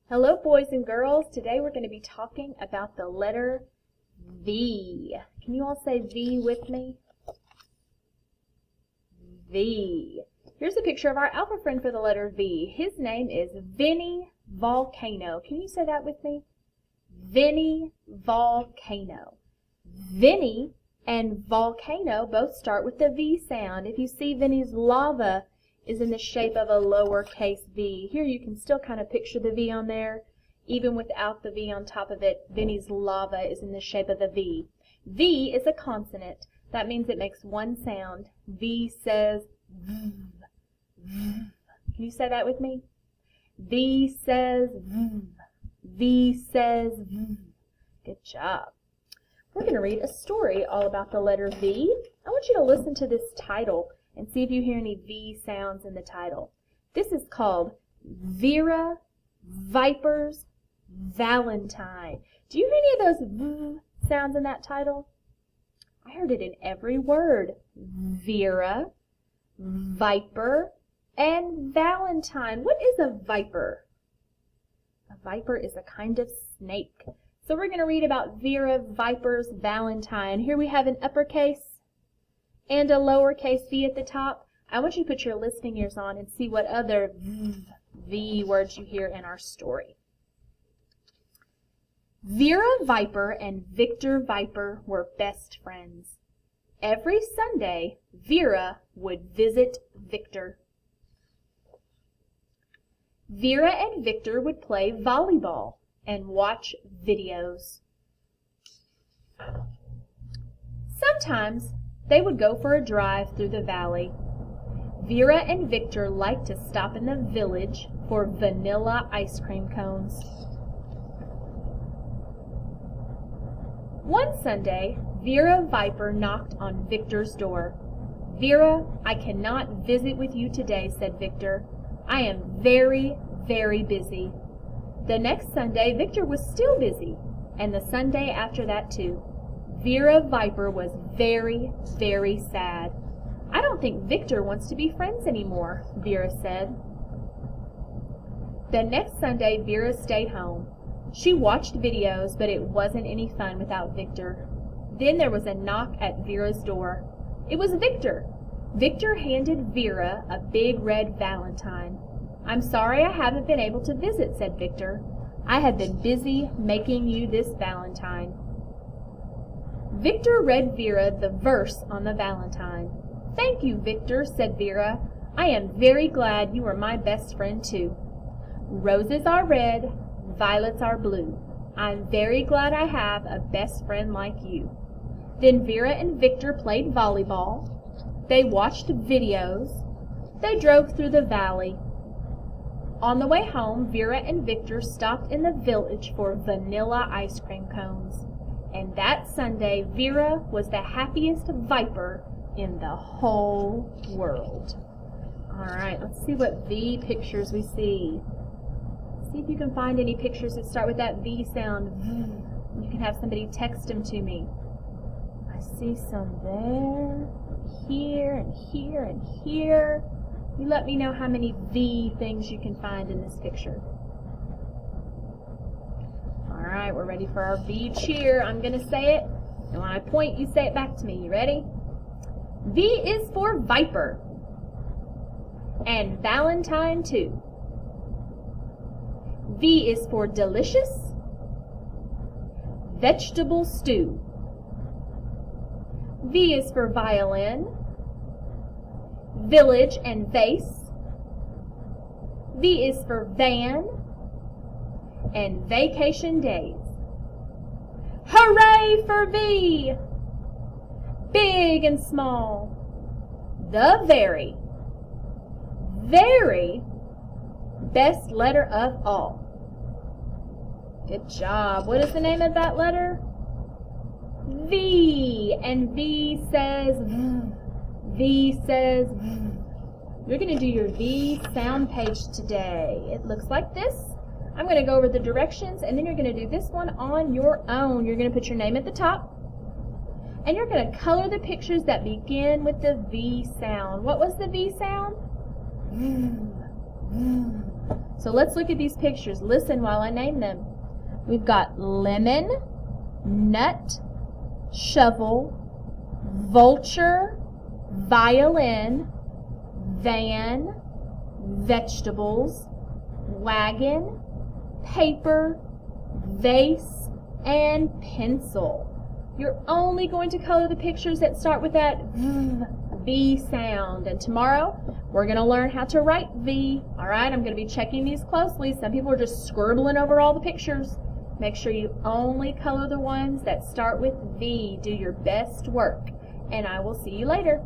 Hello, boys and girls. Today we're going to be talking about the letter V. Can you all say V with me? V. Here's a picture of our alpha friend for the letter V. His name is Vv Volcano. Can you say that with me? Vv Volcano. Vinny and volcano both start with the V sound. If you see Vinny's lava is in the shape of a lowercase v. Here you can still kind of picture the V on there. Even without the V on top of it, Vinny's lava is in the shape of a V. V is a consonant. That means it makes one sound. V says V. V. Can you say that with me? V says V. V says V. Good job. We're going to read a story all about the letter V. I want you to listen to this title and see if you hear any V sounds in the title. This is called Vera Viper's Valentine. Do you hear any of those V sounds in that title? I heard it in every word. Vera, Viper, and Valentine. What is a viper? A viper is a kind of snake. So we're going to read about Vera Viper's Valentine. Here we have an uppercase and a lowercase v at the top. I want you to put your listening ears on and see what other V words you hear in our story. Vera Viper and Victor Viper were best friends. Every Sunday, Vera would visit Victor. Vera and Victor would play volleyball and watch videos. Sometimes they would go for a drive through the valley. Vera and Victor liked to stop in the village for vanilla ice cream cones. One Sunday, Vera Viper knocked on Victor's door. "Vera, I cannot visit with you today," said Victor. "I am very, very busy." The next Sunday, Victor was still busy, and the Sunday after that too. Vera Viper was very, very sad. "I don't think Victor wants to be friends anymore," Vera said. The next Sunday, Vera stayed home. She watched videos, but it wasn't any fun without Victor. Then there was a knock at Vera's door. It was Victor. Victor handed Vera a big red valentine. "I'm sorry I haven't been able to visit," said Victor. "I have been busy making you this valentine." Victor read Vera the verse on the valentine. "Thank you, Victor," said Vera. "I am very glad you are my best friend too. Roses are red, violets are blue. I'm very glad I have a best friend like you." Then Vera and Victor played volleyball. They watched videos. They drove through the valley. On the way home, Vera and Victor stopped in the village for vanilla ice cream cones. And that Sunday, Vera was the happiest viper in the whole world. All right, let's see what V pictures we see. See if you can find any pictures that start with that V sound. You can have somebody text them to me. I see some there, here, and here, and here. You let me know how many V things you can find in this picture. All right, we're ready for our V cheer. I'm going to say it, and when I point, you say it back to me. You ready? V is for Viper, and Valentine too. V is for delicious, vegetable stew. V is for violin, village and vase. V is for van and vacation days. Hooray for V! Big and small. The very, very best letter of all. Good job. What is the name of that letter? V. And V says V. V says V. You're going to do your V sound page today. It looks like this. I'm going to go over the directions, and then you're going to do this one on your own. You're going to put your name at the top, and you're going to color the pictures that begin with the V sound. What was the V sound? So let's look at these pictures. Listen while I name them. We've got lemon, nut, shovel, vulture, violin, van, vegetables, wagon, paper, vase, and pencil. You're only going to color the pictures that start with that V sound. And tomorrow, we're going to learn how to write V. All right, I'm going to be checking these closely. Some people are just scribbling over all the pictures. Make sure you only color the ones that start with V. Do your best work. And I will see you later.